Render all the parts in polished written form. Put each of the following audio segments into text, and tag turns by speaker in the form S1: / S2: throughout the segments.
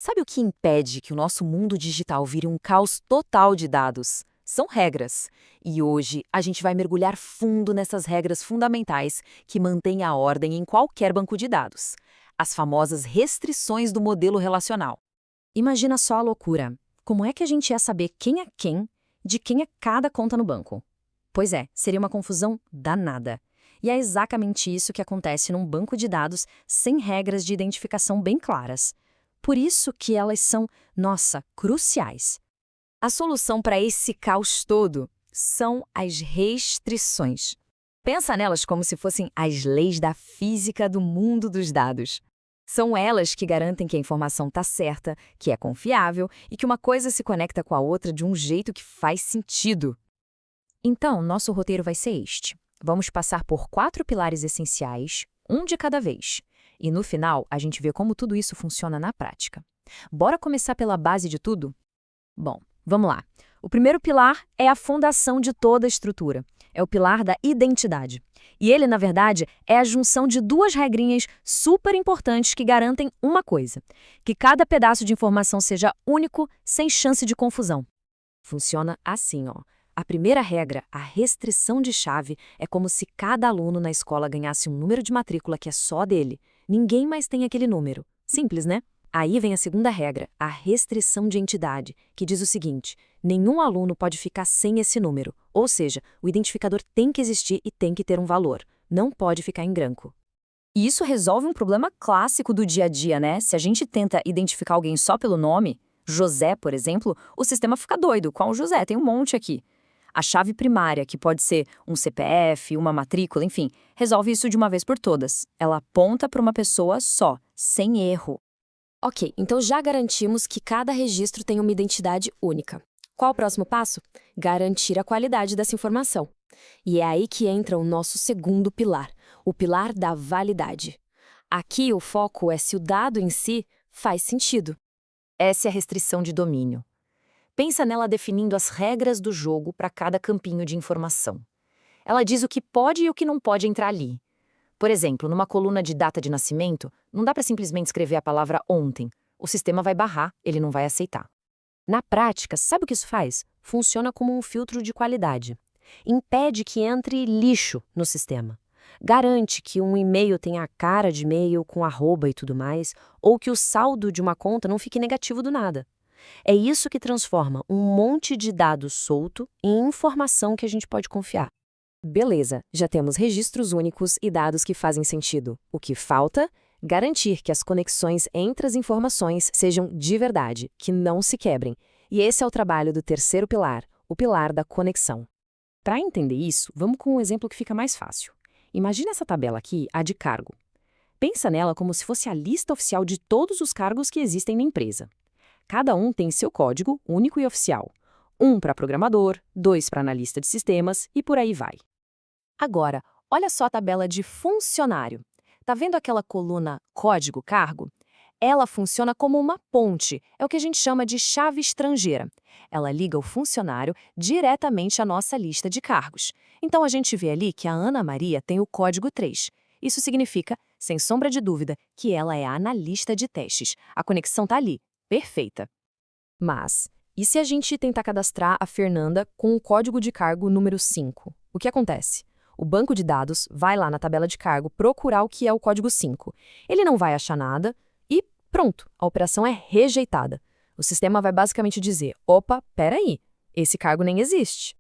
S1: Sabe o que impede que o nosso mundo digital vire um caos total de dados? São regras. E hoje a gente vai mergulhar fundo nessas regras fundamentais que mantêm a ordem em qualquer banco de dados. As famosas restrições do modelo relacional.
S2: Imagina só a loucura. Como é que a gente ia saber quem é quem, de quem é cada conta no banco? Pois é, seria uma confusão danada. E é exatamente isso que acontece num banco de dados sem regras de identificação bem claras. Por isso que elas são, nossa, cruciais.
S1: A solução para esse caos todo são as restrições. Pensa nelas como se fossem as leis da física do mundo dos dados. São elas que garantem que a informação está certa, que é confiável e que uma coisa se conecta com a outra de um jeito que faz sentido.
S2: Então, nosso roteiro vai ser este. Vamos passar por 4 pilares essenciais, um de cada vez. E no final, a gente vê como tudo isso funciona na prática. Bora começar pela base de tudo? Bom, vamos lá. O primeiro pilar é a fundação de toda a estrutura. É o pilar da identidade. E ele, na verdade, é a junção de duas regrinhas super importantes que garantem uma coisa: que cada pedaço de informação seja único, sem chance de confusão. Funciona assim, ó. A primeira regra, a restrição de chave, é como se cada aluno na escola ganhasse um número de matrícula que é só dele. Ninguém mais tem aquele número. Simples, né? Aí vem a segunda regra, a restrição de entidade, que diz o seguinte: nenhum aluno pode ficar sem esse número, ou seja, o identificador tem que existir e tem que ter um valor, não pode ficar em branco.
S1: E isso resolve um problema clássico do dia a dia, né? Se a gente tenta identificar alguém só pelo nome, José, por exemplo, o sistema fica doido. Qual José? Tem um monte aqui. A chave primária, que pode ser um CPF, uma matrícula, enfim, resolve isso de uma vez por todas. Ela aponta para uma pessoa só, sem erro.
S2: Ok, então já garantimos que cada registro tem uma identidade única. Qual o próximo passo? Garantir a qualidade dessa informação. E é aí que entra o nosso segundo pilar, o pilar da validade. Aqui o foco é se o dado em si faz sentido.
S1: Essa é a restrição de domínio. Pensa nela definindo as regras do jogo para cada campinho de informação. Ela diz o que pode e o que não pode entrar ali. Por exemplo, numa coluna de data de nascimento, não dá para simplesmente escrever a palavra ontem. O sistema vai barrar, ele não vai aceitar.
S2: Na prática, sabe o que isso faz? Funciona como um filtro de qualidade. Impede que entre lixo no sistema. Garante que um e-mail tenha a cara de e-mail com arroba e tudo mais, ou que o saldo de uma conta não fique negativo do nada. É isso que transforma um monte de dado solto em informação que a gente pode confiar. Beleza, já temos registros únicos e dados que fazem sentido. O que falta? Garantir que as conexões entre as informações sejam de verdade, que não se quebrem. E esse é o trabalho do terceiro pilar, o pilar da conexão. Para entender isso, vamos com um exemplo que fica mais fácil. Imagina essa tabela aqui, a de cargo. Pensa nela como se fosse a lista oficial de todos os cargos que existem na empresa. Cada um tem seu código único e oficial. Um para programador, 2 para analista de sistemas e por aí vai. Agora, olha só a tabela de funcionário. Tá vendo aquela coluna código-cargo? Ela funciona como uma ponte, é o que a gente chama de chave estrangeira. Ela liga o funcionário diretamente à nossa lista de cargos. Então a gente vê ali que a Ana Maria tem o código 3. Isso significa, sem sombra de dúvida, que ela é a analista de testes. A conexão tá ali. Perfeita. Mas, e se a gente tentar cadastrar a Fernanda com o código de cargo número 5? O que acontece? O banco de dados vai lá na tabela de cargo procurar o que é o código 5. Ele não vai achar nada e pronto, a operação é rejeitada. O sistema vai basicamente dizer: opa, peraí, esse cargo nem existe.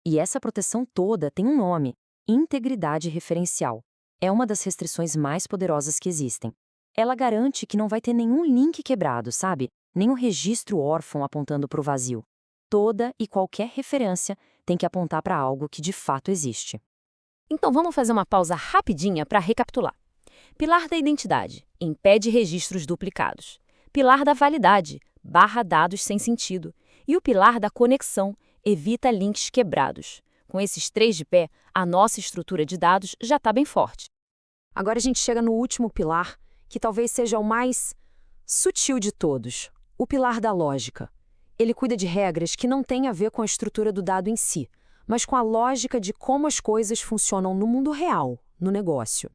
S2: E essa proteção toda tem um nome: integridade referencial. É uma das restrições mais poderosas que existem. Ela garante que não vai ter nenhum link quebrado, sabe? Nenhum registro órfão apontando para o vazio. Toda e qualquer referência tem que apontar para algo que de fato existe. Então vamos fazer uma pausa rapidinha para recapitular. Pilar da identidade, impede registros duplicados. Pilar da validade, barra dados sem sentido. E o pilar da conexão, evita links quebrados. Com esses 3 de pé, a nossa estrutura de dados já está bem forte. Agora a gente chega no último pilar, que talvez seja o mais sutil de todos, o pilar da lógica. Ele cuida de regras que não têm a ver com a estrutura do dado em si, mas com a lógica de como as coisas funcionam no mundo real, no negócio.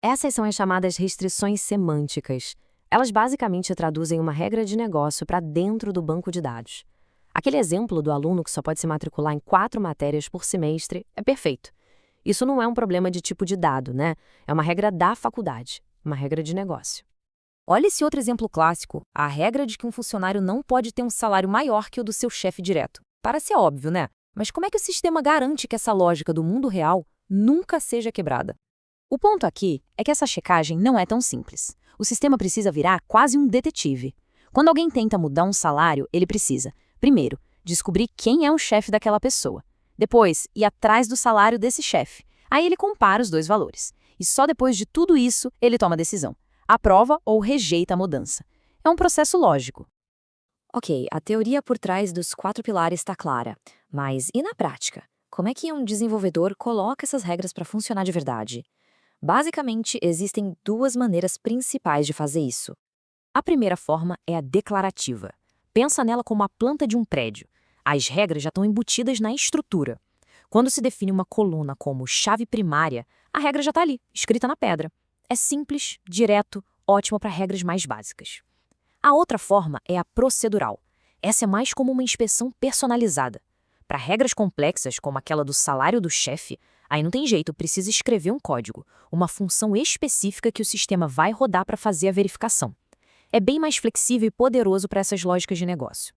S2: Essas são as chamadas restrições semânticas. Elas basicamente traduzem uma regra de negócio para dentro do banco de dados. Aquele exemplo do aluno que só pode se matricular em 4 matérias por semestre é perfeito. Isso não é um problema de tipo de dado, né? É uma regra da faculdade, uma regra de negócio.
S1: Olha esse outro exemplo clássico, a regra de que um funcionário não pode ter um salário maior que o do seu chefe direto. Parece óbvio, né? Mas como é que o sistema garante que essa lógica do mundo real nunca seja quebrada? O ponto aqui é que essa checagem não é tão simples. O sistema precisa virar quase um detetive. Quando alguém tenta mudar um salário, ele precisa, primeiro, descobrir quem é o chefe daquela pessoa. Depois, ir atrás do salário desse chefe. Aí ele compara os dois valores. E só depois de tudo isso, ele toma a decisão. Aprova ou rejeita a mudança. É um processo lógico. Ok, a teoria por trás dos 4 pilares está clara. Mas e na prática? Como é que um desenvolvedor coloca essas regras para funcionar de verdade? Basicamente, existem 2 maneiras principais de fazer isso. A primeira forma é a declarativa. Pensa nela como a planta de um prédio. As regras já estão embutidas na estrutura. Quando se define uma coluna como chave primária, a regra já está ali, escrita na pedra. É simples, direto, ótimo para regras mais básicas. A outra forma é a procedural. Essa é mais como uma inspeção personalizada. Para regras complexas, como aquela do salário do chefe, aí não tem jeito, precisa escrever um código, uma função específica que o sistema vai rodar para fazer a verificação. É bem mais flexível e poderoso para essas lógicas de negócio.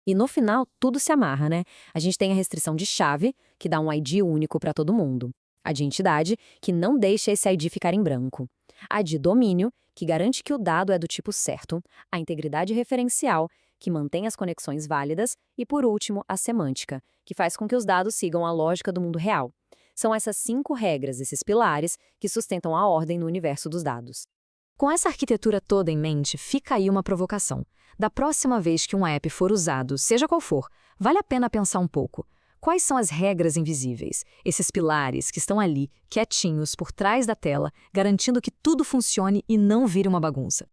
S1: E no final, tudo se amarra, né? A gente tem a restrição de chave, que dá um ID único para todo mundo. A de entidade, que não deixa esse ID ficar em branco. A de domínio, que garante que o dado é do tipo certo. A integridade referencial, que mantém as conexões válidas. E, por último, a semântica, que faz com que os dados sigam a lógica do mundo real. São essas 5 regras, esses pilares, que sustentam a ordem no universo dos dados. Com essa arquitetura toda em mente, fica aí uma provocação. Da próxima vez que um app for usado, seja qual for, vale a pena pensar um pouco. Quais são as regras invisíveis, esses pilares que estão ali, quietinhos, por trás da tela, garantindo que tudo funcione e não vire uma bagunça?